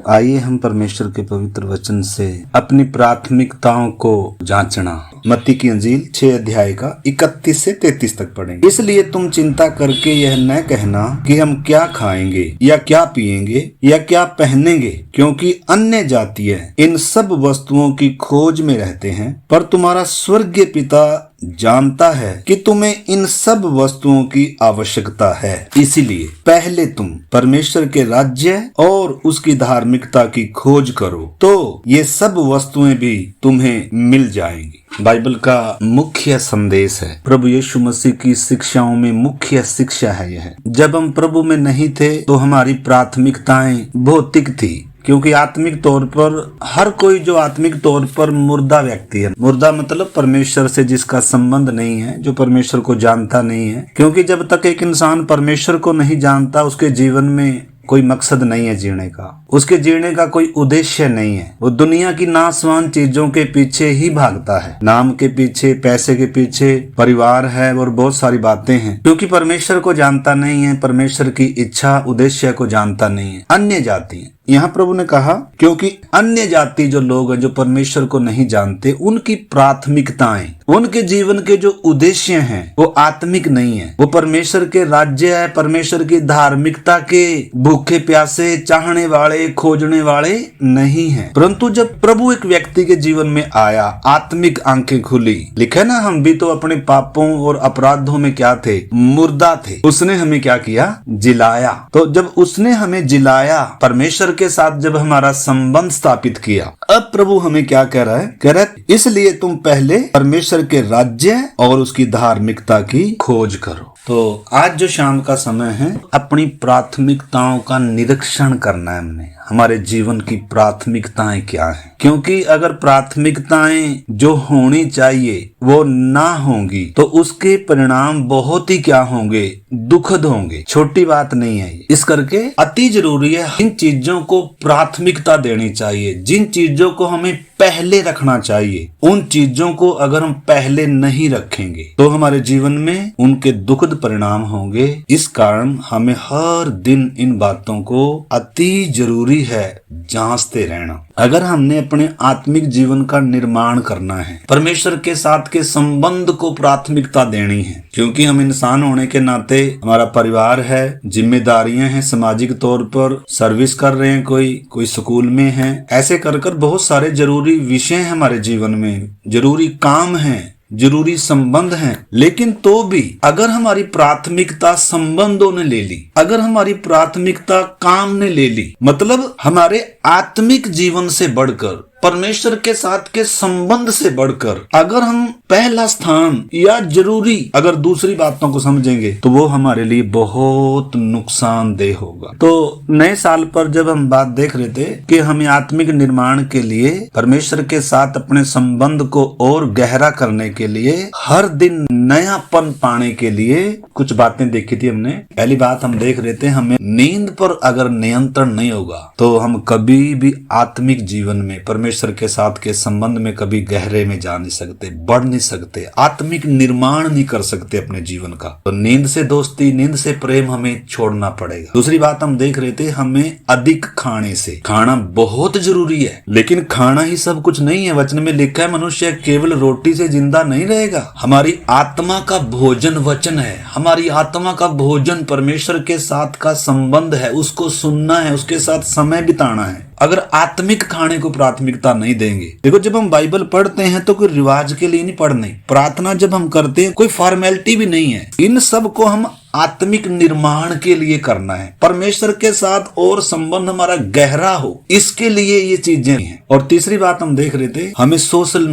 आइए हम परमेश्वर के पवित्र वचन से अपनी प्राथमिकताओं को जांचना। मत्ती की अंजील 6 अध्याय का 31 से 33 तक पढ़ेंगे। इसलिए तुम चिंता करके यह न कहना कि हम क्या खाएंगे या क्या पिएंगे या क्या पहनेंगे, क्योंकि अन्य जातीय इन सब वस्तुओं की खोज में रहते हैं, पर तुम्हारा स्वर्गीय पिता जानता है कि तुम्हें इन सब वस्तुओं की आवश्यकता है। इसीलिए पहले तुम परमेश्वर के राज्य और उसकी धार्मिकता की खोज करो, तो ये सब वस्तुएं भी तुम्हें मिल जाएंगी। बाइबल का मुख्य संदेश है, प्रभु यीशु मसीह की शिक्षाओं में मुख्य शिक्षा है यह। जब हम प्रभु में नहीं थे तो हमारी प्राथमिकताएं भौतिक थी, क्योंकि आत्मिक तौर पर हर कोई जो आत्मिक तौर पर मुर्दा व्यक्ति है, मुर्दा मतलब परमेश्वर से जिसका संबंध नहीं है, जो परमेश्वर को जानता नहीं है। क्योंकि जब तक एक इंसान परमेश्वर को नहीं जानता, उसके जीवन में कोई मकसद नहीं है जीने का, उसके जीने का कोई उद्देश्य नहीं है। वो दुनिया की नासवान चीजों के पीछे ही भागता है, नाम के पीछे, पैसे के पीछे, परिवार है और बहुत सारी बातें हैं, क्योंकि परमेश्वर को जानता नहीं है, परमेश्वर की इच्छा उद्देश्य को जानता नहीं है। अन्य जाति, यहाँ प्रभु ने कहा क्योंकि अन्य जाति जो लोग हैं, जो परमेश्वर को नहीं जानते, उनकी प्राथमिकताएं, उनके जीवन के जो उद्देश्य हैं वो आत्मिक नहीं है, वो परमेश्वर के राज्य है, परमेश्वर की धार्मिकता के भूखे प्यासे चाहने वाले खोजने वाले नहीं हैं। परंतु जब प्रभु एक व्यक्ति के जीवन में आया, आत्मिक आंखें खुली। लिखे ना, हम भी तो अपने पापों और अपराधों में क्या थे, मुर्दा थे। उसने हमें क्या किया, जिलाया। तो जब उसने हमें जिलाया, परमेश्वर के साथ जब हमारा संबंध स्थापित किया, अब प्रभु हमें क्या कह रहा है, कह रहा है इसलिए तुम पहले परमेश्वर के राज्य और उसकी धार्मिकता की खोज करो। तो आज जो शाम का समय है, अपनी प्राथमिकताओं का निरीक्षण करना है हमने। हमारे जीवन की प्राथमिकताएं क्या हैं? क्योंकि अगर प्राथमिकताएं जो होनी चाहिए वो ना होंगी तो उसके परिणाम बहुत ही क्या होंगे, दुखद होंगे। छोटी बात नहीं है ये। इस करके अति जरूरी है इन चीजों को प्राथमिकता देनी चाहिए। जिन चीजों को हमें पहले रखना चाहिए, उन चीजों को अगर हम पहले नहीं रखेंगे तो हमारे जीवन में उनके दुखद परिणाम होंगे। इस कारण हमें हर दिन इन बातों को अति जरूरी है जांचते रहना। अगर हमने अपने आत्मिक जीवन का निर्माण करना है, परमेश्वर के साथ के संबंध को प्राथमिकता देनी है, क्योंकि हम इंसान होने के नाते हमारा परिवार है, जिम्मेदारियां हैं, सामाजिक तौर पर सर्विस कर रहे हैं, कोई स्कूल में है, ऐसे कर कर बहुत सारे जरूरी विषय हैं हमारे जीवन में, जरूरी काम हैं, जरूरी संबंध हैं। लेकिन तो भी अगर हमारी प्राथमिकता संबंधों ने ले ली, अगर हमारी प्राथमिकता काम ने ले ली, मतलब हमारे आत्मिक जीवन से बढ़कर, परमेश्वर के साथ के संबंध से बढ़कर अगर हम पहला स्थान या जरूरी अगर दूसरी बातों को समझेंगे तो वो हमारे लिए बहुत नुकसानदेह होगा। तो नए साल पर जब हम बात देख रहे थे कि हमें आत्मिक निर्माण के लिए, परमेश्वर के साथ अपने संबंध को और गहरा करने के लिए, हर दिन नयापन पाने के लिए कुछ बातें देखी थी हमने। पहली बात हम देख रहे थे, हमें नींद पर अगर नियंत्रण नहीं होगा तो हम कभी भी आत्मिक जीवन में परमेश्वर के साथ के संबंध में कभी गहरे में जा नहीं सकते, बढ़ नहीं सकते, आत्मिक निर्माण नहीं कर सकते अपने जीवन का। तो नींद से दोस्ती, नींद से प्रेम हमें छोड़ना पड़ेगा। दूसरी बात हम देख रहे थे, हमें अधिक खाने से, खाना बहुत जरूरी है, लेकिन खाना ही सब कुछ नहीं है। वचन में लिखा है मनुष्य केवल रोटी से जिंदा नहीं रहेगा। हमारी आत्मा का भोजन वचन है, हमारी आत्मा का भोजन परमेश्वर के साथ का संबंध है, उसको सुनना है, उसके साथ समय बिताना है। अगर आत्मिक खाने को प्राथमिकता नहीं देंगे, देखो जब हम बाइबल पढ़ते हैं तो कोई रिवाज के लिए नहीं पढ़ने, प्रार्थना जब हम करते हैं कोई फॉर्मेलिटी भी नहीं है, इन सब को हम आत्मिक निर्माण के लिए करना है, परमेश्वर के साथ और संबंध हमारा गहरा हो, इसके लिए ये चीजें हैं। और तीसरी बात हम देख रहे थे, हमें सोशल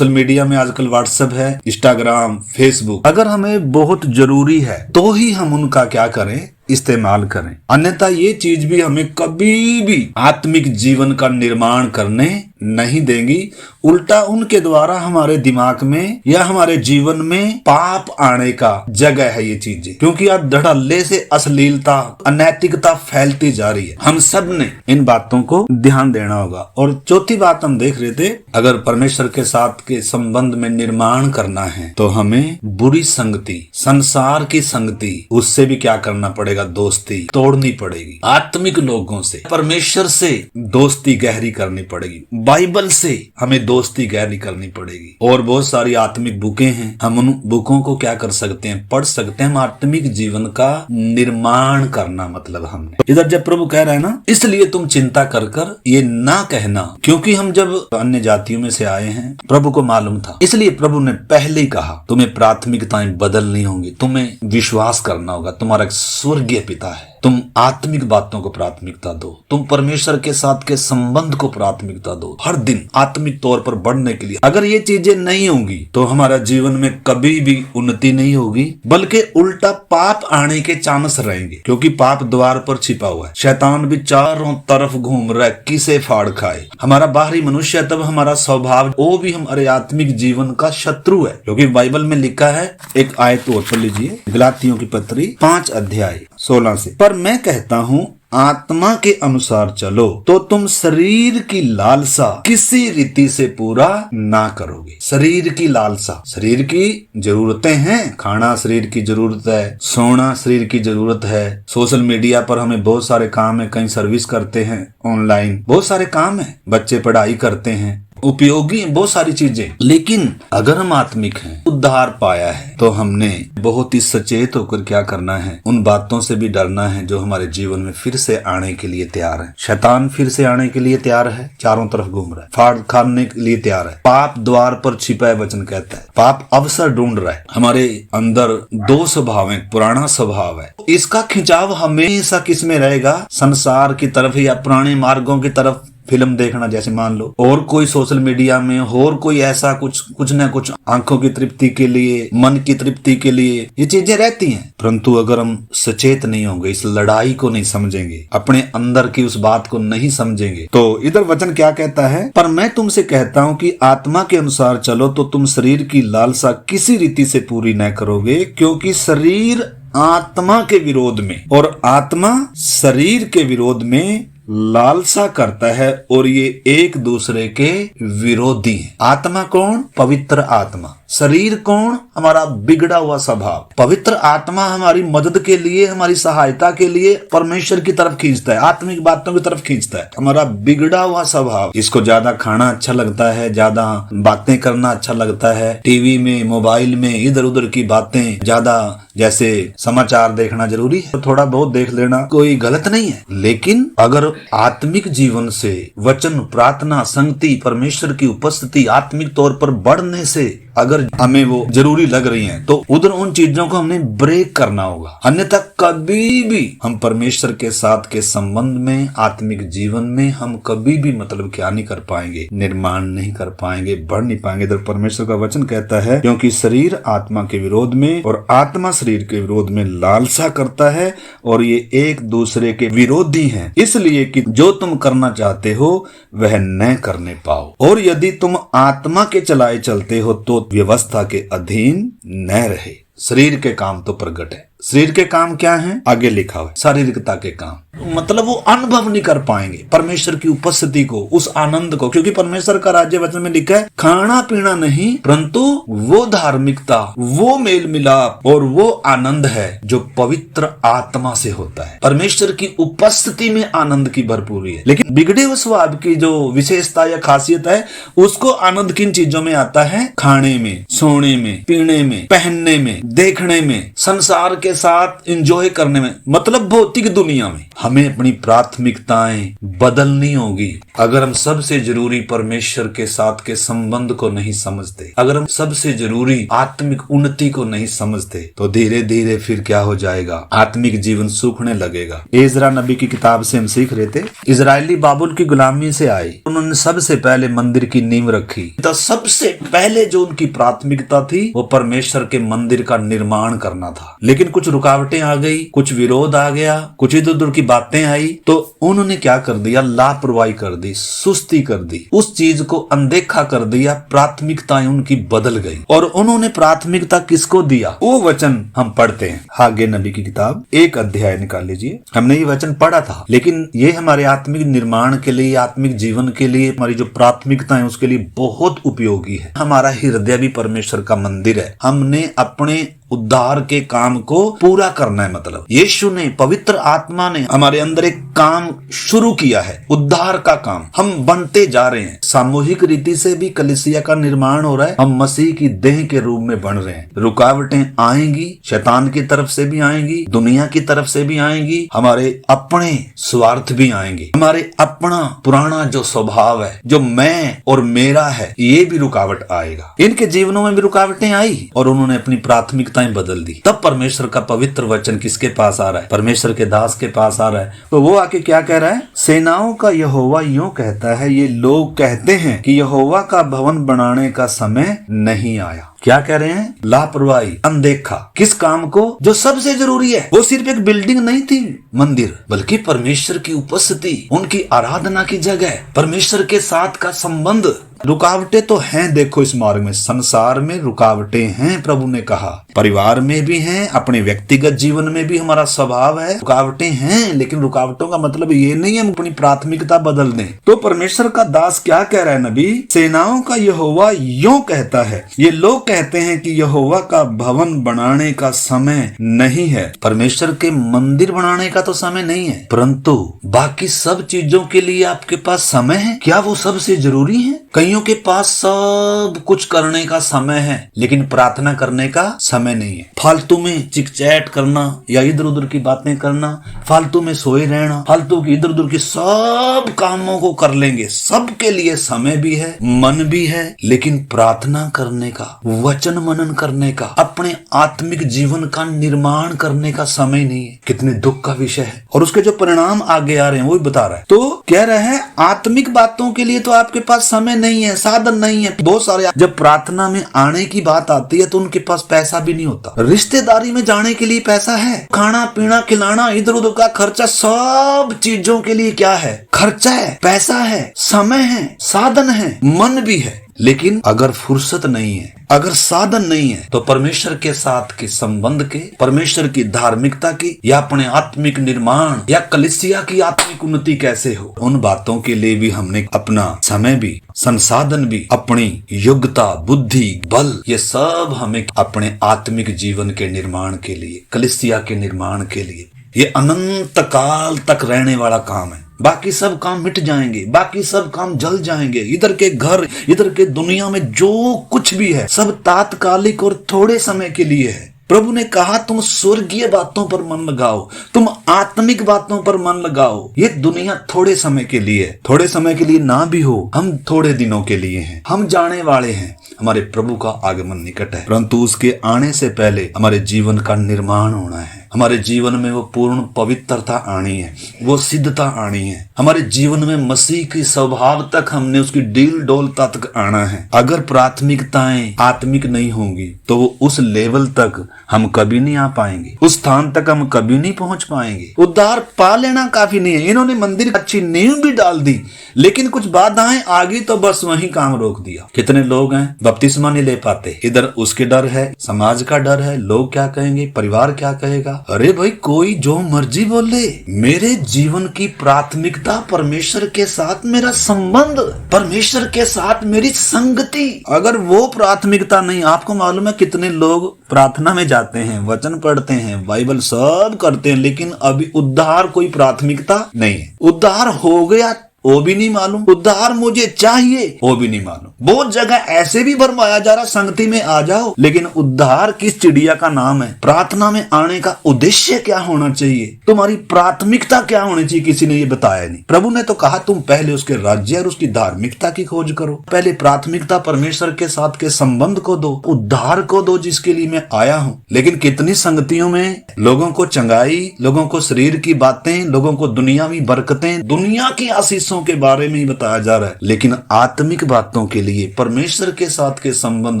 मीडिया में आजकल व्हाट्सएप है, इंस्टाग्राम, फेसबुक, अगर हमें बहुत जरूरी है तो ही हम उनका क्या करें, इस्तेमाल करें। अन्यथा ये चीज भी हमें कभी भी आत्मिक जीवन का निर्माण करने नहीं देंगी, उल्टा उनके द्वारा हमारे दिमाग में या हमारे जीवन में पाप आने का जगह है ये चीजें, क्योंकि अब धड़ल्ले से अश्लीलता, अनैतिकता फैलती जा रही है। हम सब ने इन बातों को ध्यान देना होगा। और चौथी बात हम देख रहे थे, अगर परमेश्वर के साथ के संबंध में निर्माण करना है तो हमें बुरी संगति, संसार की संगति, उससे भी क्या करना पड़ेगा, दोस्ती तोड़नी पड़ेगी। आत्मिक लोगों से, परमेश्वर से दोस्ती गहरी करनी पड़ेगी। बाइबल से हमें दोस्ती गहरी करनी पड़ेगी। और बहुत सारी आत्मिक बुकें हैं, हम उन बुकों को क्या कर सकते हैं, पढ़ सकते हैं। हम आत्मिक जीवन का निर्माण करना, मतलब हमने इधर जब प्रभु कह रहे हैं ना, इसलिए तुम चिंता कर कर ये ना कहना, क्योंकि हम जब अन्य जातियों में से आए हैं, प्रभु को मालूम था, इसलिए प्रभु ने पहले ही कहा तुम्हें प्राथमिकताएं बदलनी होंगी, तुम्हें विश्वास करना होगा, तुम्हारा एक स्वर्गीय पिता है, तुम आत्मिक बातों को प्राथमिकता दो, तुम परमेश्वर के साथ के संबंध को प्राथमिकता दो, हर दिन आत्मिक तौर पर बढ़ने के लिए। अगर ये चीजें नहीं होंगी तो हमारा जीवन में कभी भी उन्नति नहीं होगी, बल्कि उल्टा पाप आने के चांस रहेंगे, क्योंकि पाप द्वार पर छिपा हुआ है। शैतान भी चारों तरफ घूम रहा है, किसे फाड़ खाए। हमारा बाहरी मनुष्य, तब हमारा स्वभाव, वो भी हमारे आत्मिक जीवन का शत्रु है, क्योंकि बाइबल में लिखा है, एक आयत और पढ़ लीजिए, गलातियों की पत्री 5 अध्याय 16 से। पर मैं कहता हूँ आत्मा के अनुसार चलो तो तुम शरीर की लालसा किसी रीति से पूरा ना करोगे। शरीर की लालसा, शरीर की जरूरतें हैं, खाना शरीर की जरूरत है, सोना शरीर की जरूरत है, सोशल मीडिया पर हमें बहुत सारे काम है, कहीं सर्विस करते हैं ऑनलाइन, बहुत सारे काम है, बच्चे पढ़ाई करते हैं, उपयोगी बहुत सारी चीजें। लेकिन अगर हम आत्मिक हैं, उद्धार पाया है, तो हमने बहुत ही सचेत होकर क्या करना है, उन बातों से भी डरना है जो हमारे जीवन में फिर से आने के लिए तैयार है। शैतान फिर से आने के लिए तैयार है, चारों तरफ घूम रहा है, फाड़ खाने के लिए तैयार है। पाप द्वार पर छिपा है, वचन कहता है। पाप अवसर ढूंढ रहा है। हमारे अंदर 2 स्वभाव है, पुराना स्वभाव है, इसका खिंचाव हमेशा किस में रहेगा, संसार की तरफ या पुराने मार्गों की तरफ। फिल्म देखना, जैसे मान लो, और कोई सोशल मीडिया में, और कोई ऐसा कुछ न कुछ आंखों की तृप्ति के लिए, मन की तृप्ति के लिए ये चीजें रहती हैं। परंतु अगर हम सचेत नहीं होंगे, इस लड़ाई को नहीं समझेंगे, अपने अंदर की उस बात को नहीं समझेंगे, तो इधर वचन क्या कहता है, पर मैं तुमसे कहता हूँ कि आत्मा के अनुसार चलो तो तुम शरीर की लालसा किसी रीति से पूरी न करोगे, क्योंकि शरीर आत्मा के विरोध में और आत्मा शरीर के विरोध में लालसा करता है, और ये एक दूसरे के विरोधी हैं। आत्मा कौन? पवित्र आत्मा। शरीर कौन? हमारा बिगड़ा हुआ स्वभाव। पवित्र आत्मा हमारी मदद के लिए, हमारी सहायता के लिए परमेश्वर की तरफ खींचता है, आत्मिक बातों की तरफ खींचता है। हमारा बिगड़ा हुआ स्वभाव, इसको ज्यादा खाना अच्छा लगता है, ज्यादा बातें करना अच्छा लगता है, टीवी में, मोबाइल में इधर उधर की बातें ज्यादा, जैसे समाचार देखना जरूरी है, तो थोड़ा बहुत देख लेना कोई गलत नहीं है। लेकिन अगर आत्मिक जीवन से, वचन, प्रार्थना, संगति, परमेश्वर की उपस्थिति, आत्मिक तौर पर बढ़ने से अगर हमें वो जरूरी लग रही हैं, तो उधर उन चीजों को हमने ब्रेक करना होगा। अन्यथा कभी भी हम परमेश्वर के साथ के संबंध में, आत्मिक जीवन में हम कभी भी मतलब क्या नहीं कर पाएंगे, निर्माण नहीं कर पाएंगे, बढ़ नहीं पाएंगे। इधर परमेश्वर का वचन कहता है, क्योंकि शरीर आत्मा के विरोध में और आत्मा शरीर के विरोध में लालसा करता है, और ये एक दूसरे के विरोधी हैं, इसलिए कि जो तुम करना चाहते हो वह न करने पाओ। और यदि तुम आत्मा के चलाए चलते हो तो व्यवस्था के अधीन न रहे। शरीर के काम तो प्रकट है। शरीर के काम क्या हैं? आगे लिखा हुआ है, शारीरिकता के काम, मतलब वो अनुभव नहीं कर पाएंगे परमेश्वर की उपस्थिति को, उस आनंद को, क्योंकि परमेश्वर का राज्य वचन में लिखा है, खाना पीना नहीं, परंतु वो धार्मिकता, वो मेल मिलाप और वो आनंद है जो पवित्र आत्मा से होता है। परमेश्वर की उपस्थिति में आनंद की भरपूरी है। लेकिन बिगड़े हुए स्वभाव की जो विशेषता या खासियत है, उसको आनंद किन चीजों में आता है? खाने में, सोने में, पीने में, पहनने में, देखने में, संसार के साथ एंजॉय करने में, मतलब भौतिक दुनिया में। हमें अपनी प्राथमिकताएं बदलनी होगी। अगर हम सबसे जरूरी परमेश्वर के साथ के संबंध को नहीं समझते, अगर हम सबसे जरूरी आत्मिक उन्नति को नहीं समझते, तो धीरे धीरे फिर क्या हो जाएगा? आत्मिक जीवन सूखने लगेगा। इज़रा नबी की किताब से हम सीख रहे थे, इजरायली बाबुल की गुलामी से आए, उन्होंने सबसे पहले मंदिर की नींव रखी। तो सबसे पहले जो उनकी प्राथमिकता थी वो परमेश्वर के मंदिर का निर्माण करना था। लेकिन कुछ कुछ रुकावटें आ गई, कुछ विरोध आ गया, कुछ इधर उधर की बातें आई, तो उन्होंने क्या कर दिया, लापरवाही कर दी, सुस्ती कर दी, उस चीज को अनदेखा कर दिया, प्राथमिकताएं उनकी बदल गई। और उन्होंने प्राथमिकता किसको दिया, वो वचन हम पढ़ते हैं हागे नबी की किताब 1 अध्याय निकाल लीजिए। हमने ये वचन पढ़ा था, लेकिन ये हमारे आत्मिक निर्माण के लिए, आत्मिक जीवन के लिए, हमारी जो प्राथमिकता है उसके लिए बहुत उपयोगी है। हमारा हृदय भी परमेश्वर का मंदिर है। हमने अपने उद्धार के काम को पूरा करना है। मतलब यीशु ने, पवित्र आत्मा ने हमारे अंदर एक काम शुरू किया है, उद्धार का काम। हम बनते जा रहे हैं। सामूहिक रीति से भी कलीसिया का निर्माण हो रहा है। हम मसीह की देह के रूप में बन रहे हैं। रुकावटें आएंगी, शैतान की तरफ से भी आएंगी, दुनिया की तरफ से भी आएंगी, हमारे अपने स्वार्थ भी आएंगे, हमारे अपना पुराना जो स्वभाव है, जो मैं और मेरा है, ये भी रुकावट आएगा। इनके जीवनों में भी रुकावटें आई और उन्होंने अपनी प्राथमिकता बदल दी। तब परमेश्वर का पवित्र वचन किसके पास आ रहा है, परमेश्वर के दास के पास आ रहा है। तो वो आके क्या कह रहा है, सेनाओं का यहोवा यूं कहता है, ये लोग कहते हैं कि यहोवा का भवन बनाने का समय नहीं आया। क्या कह रहे हैं, लापरवाही, अनदेखा। किस काम को, जो सबसे जरूरी है। वो सिर्फ एक बिल्डिंग नहीं थी, मंदिर, बल्कि परमेश्वर की उपस्थिति, उनकी आराधना की जगह, परमेश्वर के साथ का संबंध। रुकावटें तो हैं, देखो इस मार्ग में, संसार में रुकावटें हैं। प्रभु ने कहा परिवार में भी हैं, अपने व्यक्तिगत जीवन में भी हमारा स्वभाव है, रुकावटें हैं। लेकिन रुकावटों का मतलब ये नहीं है हम अपनी प्राथमिकता बदल दें। तो परमेश्वर का दास क्या कह रहा है, नबी, सेनाओं का यहोवा यूं कहता है, ये लोग कहते हैं कि यहोवा का भवन बनाने का समय नहीं है। परमेश्वर के मंदिर बनाने का तो समय नहीं है, परंतु बाकी सब चीजों के लिए आपके पास समय है। क्या वो सबसे जरूरी है? कईयों के पास सब कुछ करने का समय है, लेकिन प्रार्थना करने का समय नहीं है। फालतू में चिकचैट करना या इधर उधर की बातें करना, फालतू में सोए रहना, फालतू की इधर उधर की सब कामों को कर लेंगे। सबके लिए समय भी है, मन भी है, लेकिन प्रार्थना करने का, वचन मनन करने का, अपने आत्मिक जीवन का निर्माण करने का समय नहीं है। कितने दुख का विषय है। और उसके जो परिणाम आगे आ रहे हैं वो भी बता रहा है। तो कह रहे हैं आत्मिक बातों के लिए तो आपके पास समय नहीं है, साधन नहीं है। बहुत सारे, जब प्रार्थना में आने की बात आती है तो उनके पास पैसा भी नहीं होता। रिश्तेदारी में जाने के लिए पैसा है, खाना पीना खिलाना, इधर उधर का खर्चा, सब चीजों के लिए क्या है, खर्चा है, पैसा है, समय है, साधन है, मन भी है। लेकिन अगर फुर्सत नहीं है, अगर साधन नहीं है, तो परमेश्वर के साथ के संबंध के, परमेश्वर की धार्मिकता की, या अपने आत्मिक निर्माण या कलीसिया की आत्मिक उन्नति कैसे हो। उन बातों के लिए भी हमने अपना समय भी, संसाधन भी, अपनी योग्यता, बुद्धि, बल, ये सब हमें अपने आत्मिक जीवन के निर्माण के लिए, कलीसिया के निर्माण के लिए, ये अनंत काल तक रहने वाला काम है। बाकी सब काम मिट जाएंगे, बाकी सब काम जल जाएंगे। इधर के घर, इधर के दुनिया में जो कुछ भी है, सब तात्कालिक और थोड़े समय के लिए है। प्रभु ने कहा तुम स्वर्गीय बातों पर मन लगाओ, तुम आत्मिक बातों पर मन लगाओ। ये दुनिया थोड़े समय के लिए है, थोड़े समय के लिए ना भी हो, हम थोड़े दिनों के लिए हैं, हम जाने वाले हैं। हमारे प्रभु का आगमन निकट है, परंतु उसके आने से पहले हमारे जीवन का निर्माण होना है। हमारे जीवन में वो पूर्ण पवित्रता आनी है, वो सिद्धता आनी है। हमारे जीवन में मसीह की स्वभाव तक हमने उसकी डील डोलता तक आना है। अगर प्राथमिकताएं आत्मिक नहीं होंगी तो वो उस लेवल तक हम कभी नहीं आ पाएंगे, उस स्थान तक हम कभी नहीं पहुंच पाएंगे। उद्धार पा लेना काफी नहीं है। इन्होंने मंदिर अच्छी नींव भी डाल दी, लेकिन कुछ बाधाएं आ गई तो बस वहीं काम रोक दिया। कितने लोग हैं बपतिस्मा नहीं ले पाते, इधर उसके डर है, समाज का डर है, लोग क्या कहेंगे, परिवार क्या कहेगा। अरे भाई, कोई जो मर्जी बोले, मेरे जीवन की प्राथमिकता परमेश्वर के साथ मेरा संबंध, परमेश्वर के साथ मेरी संगति, अगर वो प्राथमिकता नहीं, आपको मालूम है कितने लोग प्रार्थना में जाते हैं, वचन पढ़ते हैं, बाइबल सब करते हैं, लेकिन अभी उद्धार कोई प्राथमिकता नहीं है। उद्धार हो गया वो भी नहीं मालूम, उद्धार मुझे चाहिए वो भी नहीं मालूम। बहुत जगह ऐसे भी भरमाया जा रहा, संगति में आ जाओ, लेकिन उद्धार किस चिड़िया का नाम है। प्रार्थना में आने का उद्देश्य क्या होना चाहिए, तुम्हारी प्राथमिकता क्या होनी चाहिए, किसी ने ये बताया नहीं। प्रभु ने तो कहा तुम पहले उसके राज्य और उसकी धार्मिकता की खोज करो। पहले प्राथमिकता परमेश्वर के साथ के संबंध को दो, उद्धार को दो जिसके लिए मैं आया हूँ। लेकिन कितनी संगतियों में लोगों को चंगाई, लोगों को शरीर की बातें, लोगों को दुनियावी बरकतें, दुनिया की आशीष हिस्सों के बारे में ही बताया जा रहा है, लेकिन आत्मिक बातों के लिए, परमेश्वर के साथ के संबंध,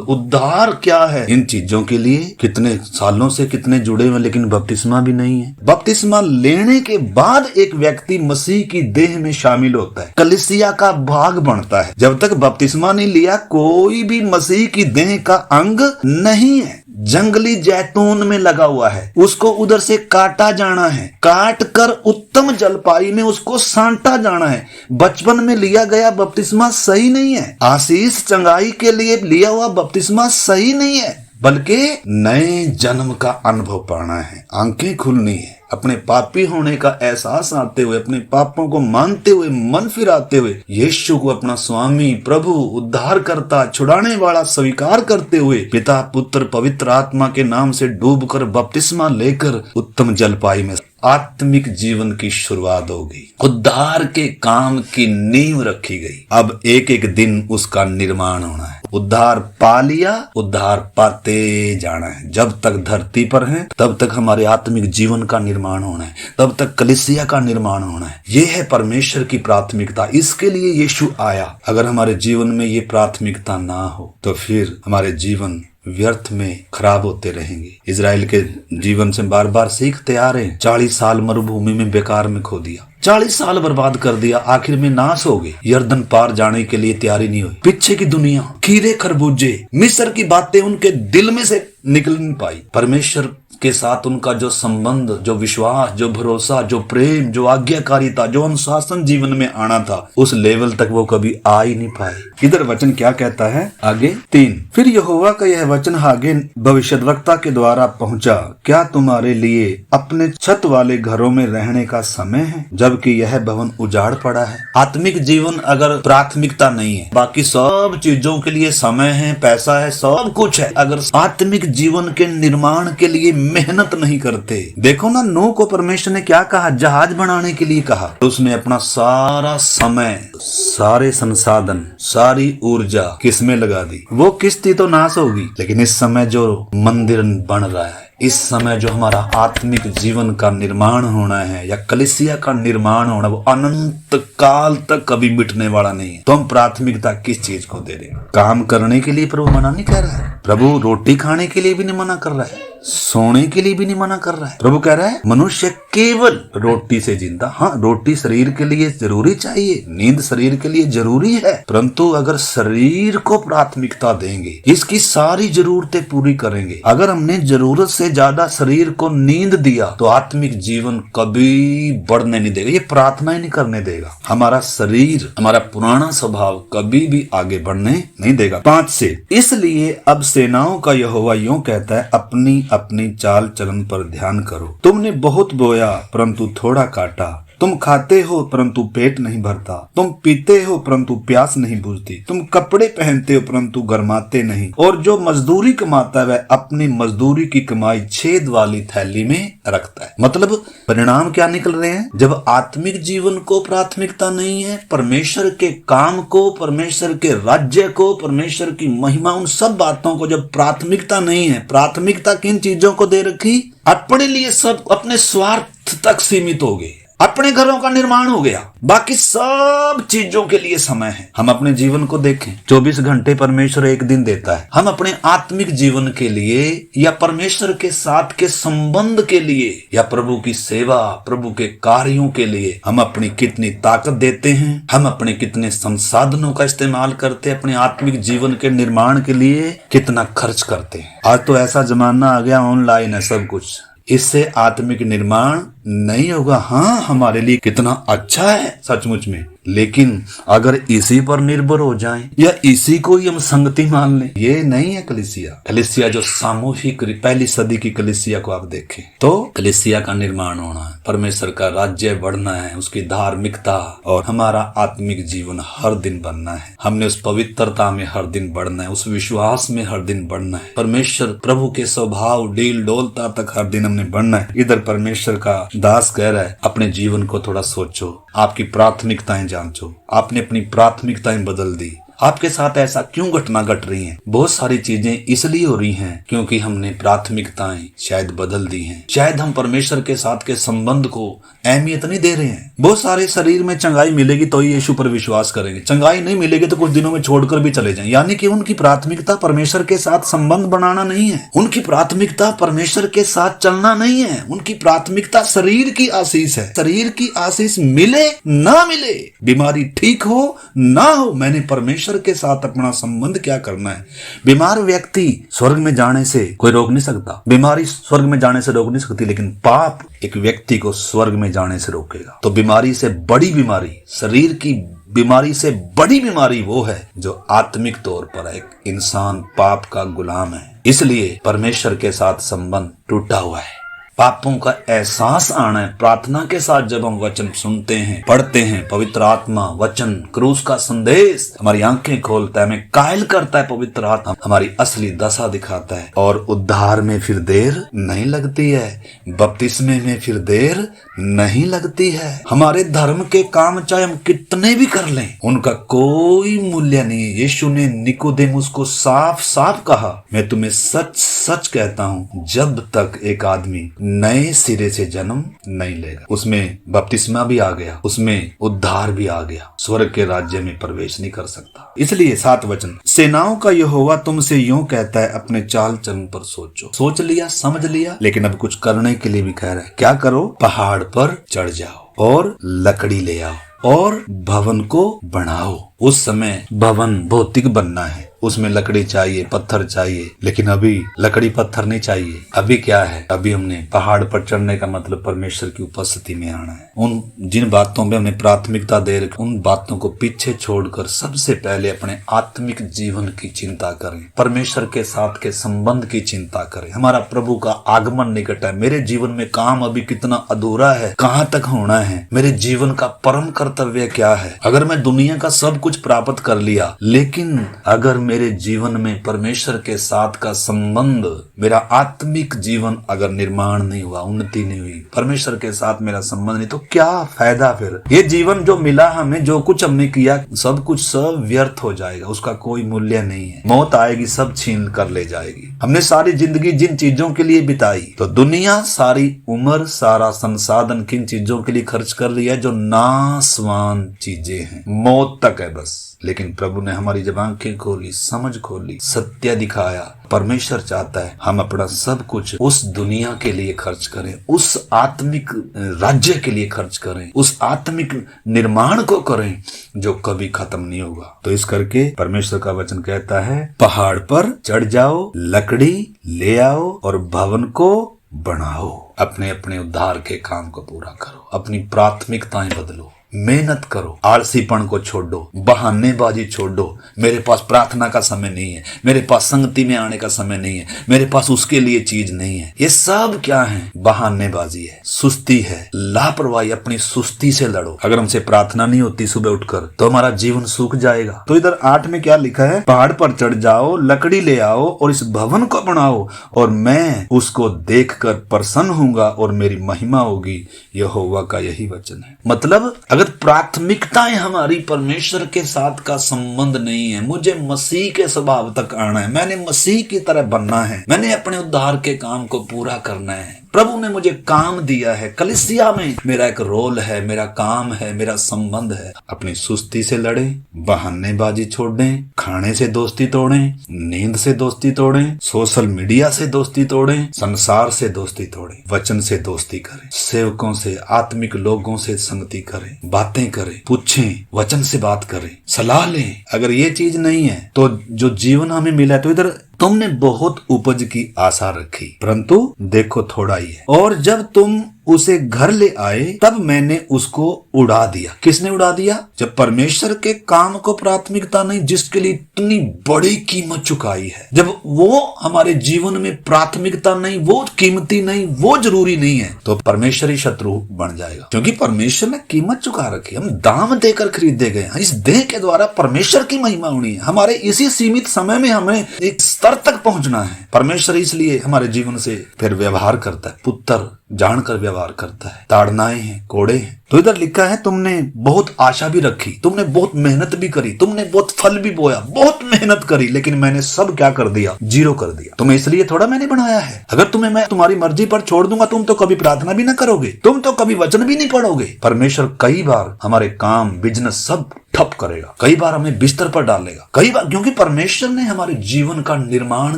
उद्धार क्या है, इन चीजों के लिए कितने सालों से कितने जुड़े हुए, लेकिन बपतिस्मा भी नहीं है। बपतिस्मा लेने के बाद एक व्यक्ति मसीह की देह में शामिल होता है, कलीसिया का भाग बनता है। जब तक बपतिस्मा नहीं लिया कोई भी मसीह की देह का अंग नहीं है। जंगली जैतून में लगा हुआ है, उसको उधर से काटा जाना है, काट कर उत्तम जलपाई में उसको सांटा जाना है। बचपन में लिया गया बपतिस्मा सही नहीं है, आशीष चंगाई के लिए लिया हुआ बपतिस्मा सही नहीं है, बल्कि नए जन्म का अनुभव पाना है, आंखें खुलनी है, अपने पापी होने का एहसास आते हुए, अपने पापों को मानते हुए, मन फिराते हुए, यीशु को अपना स्वामी, प्रभु, उद्धार करता, छुड़ाने वाला स्वीकार करते हुए, पिता, पुत्र, पवित्र आत्मा के नाम से डूबकर बपतिस्मा लेकर उत्तम जलपाई में आत्मिक जीवन की शुरुआत हो गई। उद्धार के काम की नींव रखी गई। अब एक एक दिन उसका निर्माण होना है। उद्धार पा लिया, उद्धार पाते जाना है। जब तक धरती पर हैं तब तक हमारे आत्मिक जीवन का निर्माण होना है, तब तक कलीसिया का निर्माण होना है। ये है परमेश्वर की प्राथमिकता, इसके लिए यीशु आया। अगर हमारे जीवन में ये प्राथमिकता ना हो तो फिर हमारे जीवन व्यर्थ में खराब होते रहेंगे। इजराइल के जीवन से बार बार सीखते आ रहे हैं। 40 साल मरुभूमि में बेकार में खो दिया, 40 साल बर्बाद कर दिया, आखिर में नाश हो गए। यर्दन पार जाने के लिए तैयारी नहीं हुई। पीछे की दुनिया, खीरे खरबूजे, मिस्र की बातें उनके दिल में से निकल नहीं पाई। परमेश्वर के साथ उनका जो संबंध, जो विश्वास, जो भरोसा, जो प्रेम, जो आज्ञाकारिता, जो अनुशासन जीवन में आना था, उस लेवल तक वो कभी आ ही नहीं पाए। इधर वचन क्या कहता है आगे 3, फिर यहोवा का यह वचन हागे भविष्यद्वक्ता के द्वारा पहुंचा, क्या तुम्हारे लिए अपने छत वाले घरों में रहने का समय है, जबकि यह भवन उजाड़ पड़ा है। आत्मिक जीवन अगर प्राथमिकता नहीं है, बाकी सब चीजों के लिए समय है, पैसा है, सब कुछ है, अगर आत्मिक जीवन के निर्माण के लिए मेहनत नहीं करते। देखो ना, नूह को परमेश्वर ने क्या कहा, जहाज बनाने के लिए कहा, तो उसने अपना सारा समय, सारे संसाधन, सारी ऊर्जा किसमें लगा दी। वो किश्ती तो नाश होगी, लेकिन इस समय जो मंदिर बन रहा है, इस समय जो हमारा आत्मिक जीवन का निर्माण होना है या कलीसिया का निर्माण होना, वो अनंत काल तक कभी मिटने वाला नहीं है। तो हम प्राथमिकता किस चीज को दे रहे हैं? काम करने के लिए प्रभु मना नहीं कर रहा है, प्रभु रोटी खाने के लिए भी नहीं मना कर रहा है, सोने के लिए भी नहीं मना कर रहा है। प्रभु कह रहा है मनुष्य केवल रोटी से जिंदा। हाँ, रोटी शरीर के लिए जरूरी चाहिए, नींद शरीर के लिए जरूरी है, परंतु अगर शरीर को प्राथमिकता देंगे, इसकी सारी जरूरतें पूरी करेंगे, अगर हमने जरूरत से ज्यादा शरीर को नींद दिया तो आत्मिक जीवन कभी बढ़ने नहीं देगा, ये प्रार्थना ही नहीं करने देगा। हमारा शरीर, हमारा पुराना स्वभाव कभी भी आगे बढ़ने नहीं देगा। 5 से, इसलिए अब सेनाओं का यहोवा यूं कहता है, अपनी अपनी चाल चलन पर ध्यान करो। तुमने बहुत बोया परंतु थोड़ा काटा, तुम खाते हो परंतु पेट नहीं भरता, तुम पीते हो परंतु प्यास नहीं बुझती, तुम कपड़े पहनते हो परंतु गरमाते नहीं, और जो मजदूरी कमाता है वह अपनी मजदूरी की कमाई छेद वाली थैली में रखता है। मतलब परिणाम क्या निकल रहे हैं? जब आत्मिक जीवन को प्राथमिकता नहीं है, परमेश्वर के काम को, परमेश्वर के राज्य को, परमेश्वर की महिमा, उन सब बातों को जब प्राथमिकता नहीं है, प्राथमिकता किन चीजों को दे रखी? अपने लिए, सब अपने स्वार्थ तक सीमित हो गए, अपने घरों का निर्माण हो गया, बाकी सब चीजों के लिए समय है। हम अपने जीवन को देखें, 24 घंटे परमेश्वर एक दिन देता है। हम अपने आत्मिक जीवन के लिए या परमेश्वर के साथ के संबंध के लिए या प्रभु की सेवा, प्रभु के कार्यों के लिए हम अपनी कितनी ताकत देते हैं, हम अपने कितने संसाधनों का इस्तेमाल करते हैं, अपने आत्मिक जीवन के निर्माण के लिए कितना खर्च करते हैं। आज तो ऐसा जमाना आ गया, ऑनलाइन है सब कुछ, इससे आत्मिक निर्माण नहीं होगा। हाँ, हमारे लिए कितना अच्छा है सचमुच में, लेकिन अगर इसी पर निर्भर हो जाएं या इसी को ही हम संगति मान लें, ये नहीं है कलीसिया। कलीसिया जो सामूहिक पहली सदी की कलीसिया को आप देखें तो कलीसिया का निर्माण होना है, परमेश्वर का राज्य बढ़ना है, उसकी धार्मिकता और हमारा आत्मिक जीवन हर दिन बनना है। हमने उस पवित्रता में हर दिन बढ़ना है, उस विश्वास में हर दिन बढ़ना है, परमेश्वर प्रभु के स्वभाव डील डोलता तक हर दिन हमने बढ़ना है। इधर परमेश्वर का दास कह रहा है, अपने जीवन को थोड़ा सोचो, आपकी प्राथमिकताएं जांचो। आपने अपनी प्राथमिकताएं बदल दी, आपके साथ ऐसा क्यों घटना घट रही है? बहुत सारी चीजें इसलिए हो रही हैं क्योंकि हमने प्राथमिकताएं शायद बदल दी हैं। शायद हम परमेश्वर के साथ के संबंध को अहमियत नहीं दे रहे हैं। बहुत सारे शरीर में चंगाई मिलेगी तो ही यीशु पर विश्वास करेंगे, चंगाई नहीं मिलेगी तो कुछ दिनों में छोड़कर भी चले जाएं। यानी कि उनकी प्राथमिकता परमेश्वर के साथ संबंध बनाना नहीं है, उनकी प्राथमिकता परमेश्वर के साथ चलना नहीं है, उनकी प्राथमिकता शरीर की आशीष है। शरीर की आशीष मिले ना मिले, बीमारी ठीक हो ना हो, मैंने परमेश्वर के साथ अपना संबंध क्या करना है। बीमार व्यक्ति स्वर्ग में जाने से कोई रोक नहीं सकता, बीमारी स्वर्ग में जाने से रोक नहीं सकती, लेकिन पाप एक व्यक्ति को स्वर्ग में जाने से रोकेगा। तो बीमारी से बड़ी बीमारी, शरीर की बीमारी से बड़ी बीमारी वो है जो आत्मिक तौर पर एक इंसान पाप का गुलाम है। इसलिए परमेश्वर के साथ संबंध टूटा हुआ है। पापों का एहसास आना है प्रार्थना के साथ। जब हम वचन सुनते हैं, पढ़ते हैं, पवित्र आत्मा वचन क्रूस का संदेश हमारी आंखें खोलता है, हमें कायल करता है। पवित्र आत्मा हमारी असली दशा दिखाता है और उद्धार में फिर देर नहीं लगती है, बपतिस्मे में फिर देर नहीं लगती है। हमारे धर्म के काम चाहे हम कितने भी कर लें, उनका कोई मूल्य नहीं है। यीशु ने निकोदेमुस को साफ साफ कहा, मैं तुम्हें सच सच कहता हूं, जब तक एक आदमी नए सिरे से जन्म नहीं लेगा। उसमें बपतिस्मा भी आ गया, उसमें उद्धार भी आ गया, स्वर्ग के राज्य में प्रवेश नहीं कर सकता। इसलिए 7 वचन, सेनाओं का यहोवा तुमसे यूं कहता है, अपने चाल चलन पर सोचो। सोच लिया, समझ लिया, लेकिन अब कुछ करने के लिए भी कह रहा है। क्या करो? पहाड़ पर चढ़ जाओ और लकड़ी ले आओ और भवन को बनाओ। उस समय भवन भौतिक बनना है, उसमें लकड़ी चाहिए, पत्थर चाहिए, लेकिन अभी लकड़ी पत्थर नहीं चाहिए। अभी क्या है? अभी हमने पहाड़ पर चढ़ने का मतलब परमेश्वर की उपस्थिति में आना है। उन जिन बातों पे हमने प्राथमिकता दे रखी, उन बातों को पीछे छोड़कर सबसे पहले अपने आत्मिक जीवन की चिंता करें, परमेश्वर के साथ के संबंध की चिंता करें। हमारा प्रभु का आगमन निकट है। मेरे जीवन में काम अभी कितना अधूरा है, कहाँ तक होना है, मेरे जीवन का परम कर्तव्य क्या है। अगर मैं दुनिया का सब कुछ प्राप्त कर लिया, लेकिन अगर मेरे जीवन में परमेश्वर के साथ का संबंध, मेरा आत्मिक जीवन अगर निर्माण नहीं हुआ, उन्नति नहीं हुई, परमेश्वर के साथ मेरा संबंध नहीं, तो क्या फायदा फिर? ये जीवन जो मिला हमें, जो कुछ हमने किया, सब कुछ सब व्यर्थ हो जाएगा, उसका कोई मूल्य नहीं है। मौत आएगी, सब छीन कर ले जाएगी। हमने सारी जिंदगी जिन चीजों के लिए बिताई, तो दुनिया, सारी उम्र, सारा संसाधन किन चीजों के लिए खर्च कर लिया जो नाशवान चीजें हैं, मौत तक है बस। लेकिन प्रभु ने हमारी जब आंखें खोली, समझ खोली, सत्य दिखाया। परमेश्वर चाहता है हम अपना सब कुछ उस दुनिया के लिए खर्च करें, उस आत्मिक राज्य के लिए खर्च करें, उस आत्मिक निर्माण को करें जो कभी खत्म नहीं होगा। तो इस करके परमेश्वर का वचन कहता है, पहाड़ पर चढ़ जाओ, लकड़ी ले आओ और भवन को बनाओ। अपने अपने उद्धार के काम को पूरा करो, अपनी प्राथमिकताएं बदलो, मेहनत करो, आलसीपन को छोड़ो, बहानेबाजी छोड़ो। मेरे पास प्रार्थना का समय नहीं है, मेरे पास संगति में आने का समय नहीं है, मेरे पास उसके लिए चीज नहीं है, ये सब क्या है? बहानेबाजी है, सुस्ती है, लापरवाही। अपनी सुस्ती से लड़ो। अगर हमसे प्रार्थना नहीं होती सुबह उठकर, तो हमारा जीवन सूख जाएगा। तो इधर 8 में क्या लिखा है? पहाड़ पर चढ़ जाओ, लकड़ी ले आओ और इस भवन को बनाओ और मैं उसको देखकर प्रसन्न होऊंगा और मेरी महिमा होगी। यहोवा का यही वचन है। मतलब अगर प्राथमिकताएं हमारी परमेश्वर के साथ का संबंध नहीं है, मुझे मसीह के स्वभाव तक आना है, मैंने मसीह की तरह बनना है, मैंने अपने उद्धार के काम को पूरा करना है, प्रभु ने मुझे काम दिया है, कलीसिया में मेरा एक रोल है, मेरा काम है, मेरा संबंध है। अपनी सुस्ती से लड़ें, बहानेबाजी छोड़ दें, खाने से दोस्ती तोड़ें, नींद से दोस्ती तोड़ें, सोशल मीडिया से दोस्ती तोड़ें, संसार से दोस्ती तोड़ें, वचन से दोस्ती करें, सेवकों से, आत्मिक लोगों से संगति करें, बातें करें, पूछें, वचन से बात करें, सलाह लें। अगर ये चीज नहीं है तो जो जीवन हमें मिला है, तो इधर तुमने बहुत उपज की आशा रखी, परंतु देखो थोड़ा ही है, और जब तुम उसे घर ले आए तब मैंने उसको उड़ा दिया। किसने उड़ा दिया? जब परमेश्वर के काम को प्राथमिकता नहीं, जिसके लिए इतनी बड़ी कीमत चुकाई है, जब वो हमारे जीवन में प्राथमिकता नहीं, वो कीमती नहीं, वो जरूरी नहीं है, तो परमेश्वर ही शत्रु बन जाएगा। क्योंकि परमेश्वर ने कीमत चुका रखी, हम दाम देकर खरीदे गए हैं। इस देह के द्वारा परमेश्वर की महिमा होनी है। हमारे इसी सीमित समय में हमें एक स्तर तक पहुंचना है। परमेश्वर इसलिए हमारे जीवन से फिर व्यवहार करता है। पुत्र जानकर व्यवहार करता है। ताड़नाएं हैं, कोड़े हैं। तो इधर लिखा है तुमने बहुत आशा भी रखी, तुमने बहुत मेहनत भी करी, तुमने बहुत फल भी बोया, बहुत मेहनत करी, लेकिन मैंने सब क्या कर दिया? जीरो कर दिया। तुम्हें इसलिए थोड़ा मैंने बनाया है। अगर तुम्हें मैं तुम्हारी मर्जी पर छोड़ दूंगा, तुम तो कभी प्रार्थना भी ना करोगे, तुम तो कभी वचन भी नहीं पढ़ोगे। परमेश्वर कई बार हमारे काम, बिजनेस सब ठप करेगा, कई बार हमें बिस्तर पर डालेगा, कई बार, क्योंकि परमेश्वर ने हमारे जीवन का निर्माण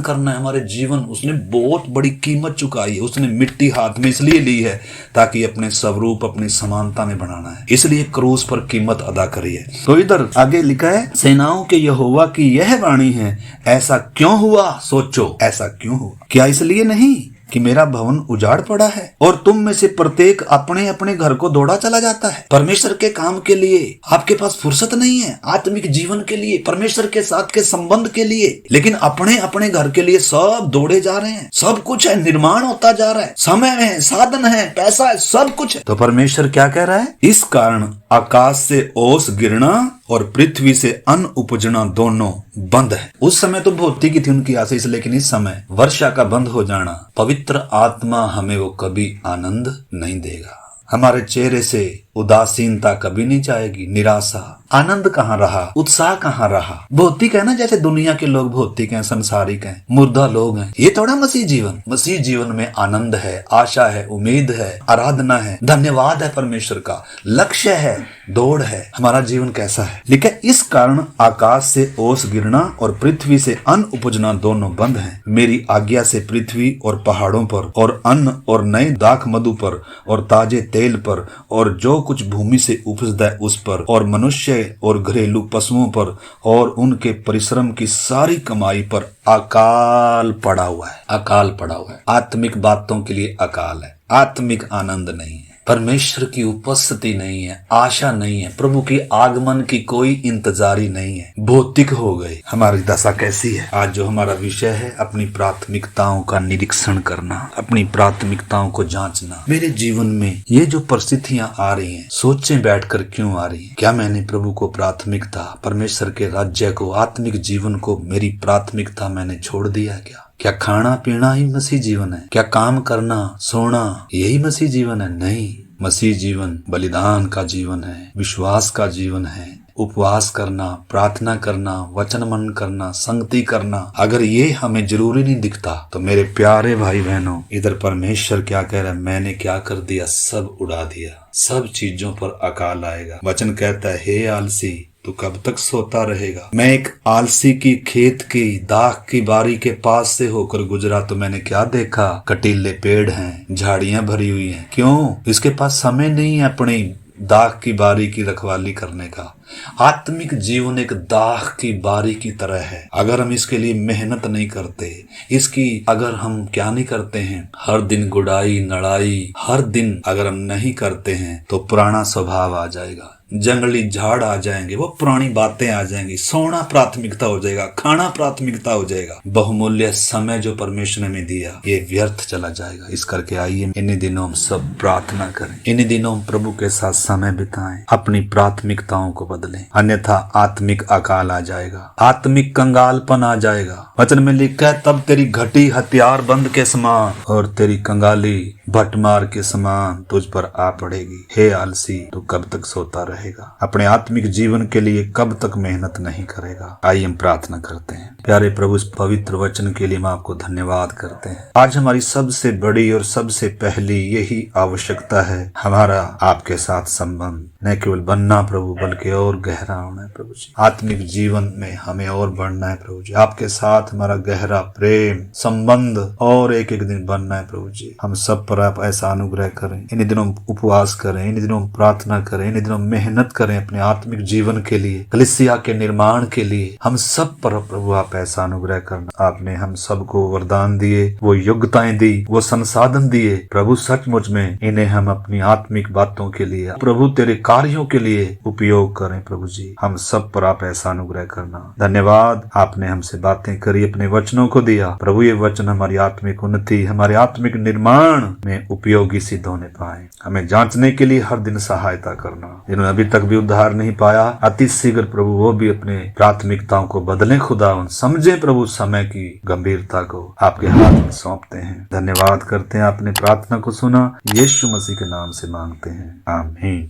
करना है। हमारे जीवन उसने बहुत बड़ी कीमत चुकाई है। उसने मिट्टी हाथ में इसलिए ली है ताकि अपने स्वरूप, अपनी समानता में बनाना है, इसलिए क्रूस पर कीमत अदा करी है। तो इधर आगे लिखा है सेनाओं के यहोवा की यह वाणी है, ऐसा क्यों हुआ? सोचो, ऐसा क्यों हुआ? क्या इसलिए नहीं कि मेरा भवन उजाड़ पड़ा है और तुम में से प्रत्येक अपने अपने घर को दौड़ा चला जाता है? परमेश्वर के काम के लिए आपके पास फुर्सत नहीं है, आत्मिक जीवन के लिए, परमेश्वर के साथ के संबंध के लिए, लेकिन अपने अपने घर के लिए सब दौड़े जा रहे हैं। सब कुछ है, निर्माण होता जा रहा है, समय है, साधन है, पैसा है, सब कुछ है। तो परमेश्वर क्या कह रहा है? इस कारण आकाश से ओस गिरना और पृथ्वी से अन्न उपजना दोनों बंद है। उस समय तो भौतिकी थी उनकी आशीष, लेकिन इस समय वर्षा का बंद हो जाना, पवित्र आत्मा हमें वो कभी आनंद नहीं देगा। हमारे चेहरे से उदासीनता कभी नहीं जाएगी, निराशा, आनंद कहाँ रहा, उत्साह कहाँ रहा? भौतिक है ना, जैसे दुनिया के लोग भौतिक हैं, संसारिक हैं, मुर्दा लोग हैं। ये थोड़ा मसीह जीवन। मसीह जीवन में आनंद है, आशा है, उम्मीद है, आराधना है, धन्यवाद है परमेश्वर का, लक्ष्य है, दौड़ है। हमारा जीवन कैसा है? लिखा इस कारण आकाश से ओस गिरना और पृथ्वी से अन्न उपजना दोनों बंद है। मेरी आज्ञा से पृथ्वी और पहाड़ों पर और अन्न और नए दाख मधु पर और ताजे तेल पर और जो कुछ भूमि से उपजता है उस पर और मनुष्य और घरेलू पशुओं पर और उनके परिश्रम की सारी कमाई पर अकाल पड़ा हुआ है। अकाल पड़ा हुआ है। आत्मिक बातों के लिए अकाल है, आत्मिक आनंद नहीं है, परमेश्वर की उपस्थिति नहीं है, आशा नहीं है, प्रभु की आगमन की कोई इंतजारी नहीं है। भौतिक हो गए। हमारी दशा कैसी है? आज जो हमारा विषय है, अपनी प्राथमिकताओं का निरीक्षण करना, अपनी प्राथमिकताओं को जांचना। मेरे जीवन में ये जो परिस्थितियां आ रही हैं, सोचें बैठकर क्यों आ रही हैं? क्या मैंने प्रभु को प्राथमिकता, परमेश्वर के राज्य को, आत्मिक जीवन को मेरी प्राथमिकता मैंने छोड़ दिया? क्या खाना पीना ही मसीह जीवन है? क्या काम करना, सोना यही मसीह जीवन है? नहीं, मसीह जीवन बलिदान का जीवन है, विश्वास का जीवन है, उपवास करना, प्रार्थना करना, वचन मनन करना, संगति करना। अगर ये हमें जरूरी नहीं दिखता तो मेरे प्यारे भाई बहनों, इधर परमेश्वर क्या कह रहा है? मैंने क्या कर दिया? सब उड़ा दिया। सब चीजों पर अकाल आएगा। वचन कहता है, हे आलसी तू कब तक सोता रहेगा? मैं एक आलसी की खेत की दाख की बारी के पास से होकर गुजरा तो मैंने क्या देखा? कटीले पेड़ हैं, झाड़ियां भरी हुई हैं। क्यों? इसके पास समय नहीं है अपनी दाख की बारी की रखवाली करने का। आत्मिक जीवन एक दाख की बारी की तरह है। अगर हम इसके लिए मेहनत नहीं करते, इसकी अगर हम क्या नहीं करते हैं, हर दिन गुड़ाई नड़ाई हर दिन अगर हम नहीं करते हैं तो पुराना स्वभाव आ जाएगा, जंगली झाड़ आ जाएंगे, वो पुरानी बातें आ जाएंगी, सोना प्राथमिकता हो जाएगा, खाना प्राथमिकता हो जाएगा। बहुमूल्य समय जो परमेश्वर ने हमें दिया ये व्यर्थ चला जाएगा। इस करके आइए इन्हीं दिनों हम सब प्रार्थना करें, इन्हीं दिनों हम प्रभु के साथ समय बिताएं, अपनी प्राथमिकताओं को बदलें, अन्यथा आत्मिक अकाल आ जाएगा, आत्मिक कंगालपन आ जाएगा। वचन में लिखा है, तब तेरी घटी हथियार बंद के समान और तेरी कंगाली भटमार के समान तुझ पर आ पड़ेगी। हे आलसी तू कब तक सोता रहेगा? अपने आत्मिक जीवन के लिए कब तक मेहनत नहीं करेगा? आइए हम प्रार्थना करते हैं। प्यारे प्रभु, इस पवित्र वचन के लिए हम आपको धन्यवाद करते हैं। आज हमारी सबसे बड़ी और सबसे पहली यही आवश्यकता है, हमारा आपके साथ संबंध न केवल बनना प्रभु, बल्कि और गहरा होना है प्रभु जी। आत्मिक जीवन में हमें और बढ़ना है प्रभु जी। आपके साथ हमारा गहरा प्रेम संबंध और एक एक दिन बनना है प्रभु जी। हम सब पर आप ऐसा अनुग्रह करें। इन दिनों उपवास करें, इन दिनों प्रार्थना करें, इन दिनों मेहनत करें अपने आत्मिक जीवन के लिए, कलीसिया के निर्माण के लिए। हम सब पर प्रभु आप ऐसा अनुग्रह करना। आपने हम सबको वरदान दिए, वो योग्यताएं दी, वो संसाधन दिए प्रभु। सचमुच में इन्हें हम अपनी आत्मिक बातों के लिए, प्रभु तेरे कार्यों के लिए उपयोग करें प्रभु जी। हम सब पर आप ऐसा अनुग्रह करना। धन्यवाद, आपने हमसे बातें करी, अपने वचनों को दिया प्रभु। ये वचन हमारी आत्मिक उन्नति, हमारे आत्मिक निर्माण में उपयोगी सिद्ध होने पाए। हमें जांचने के लिए हर दिन सहायता करना। जिन्होंने अभी तक भी उद्धार नहीं पाया, अति शीघ्र प्रभु वो भी अपने प्राथमिकताओं को बदलें खुदा, उन समझें प्रभु समय की गंभीरता को, आपके हाथ में सौंपते हैं। धन्यवाद करते हैं, आपने प्रार्थना को सुना, यीशु मसीह के नाम से मांगते हैं, आमीन।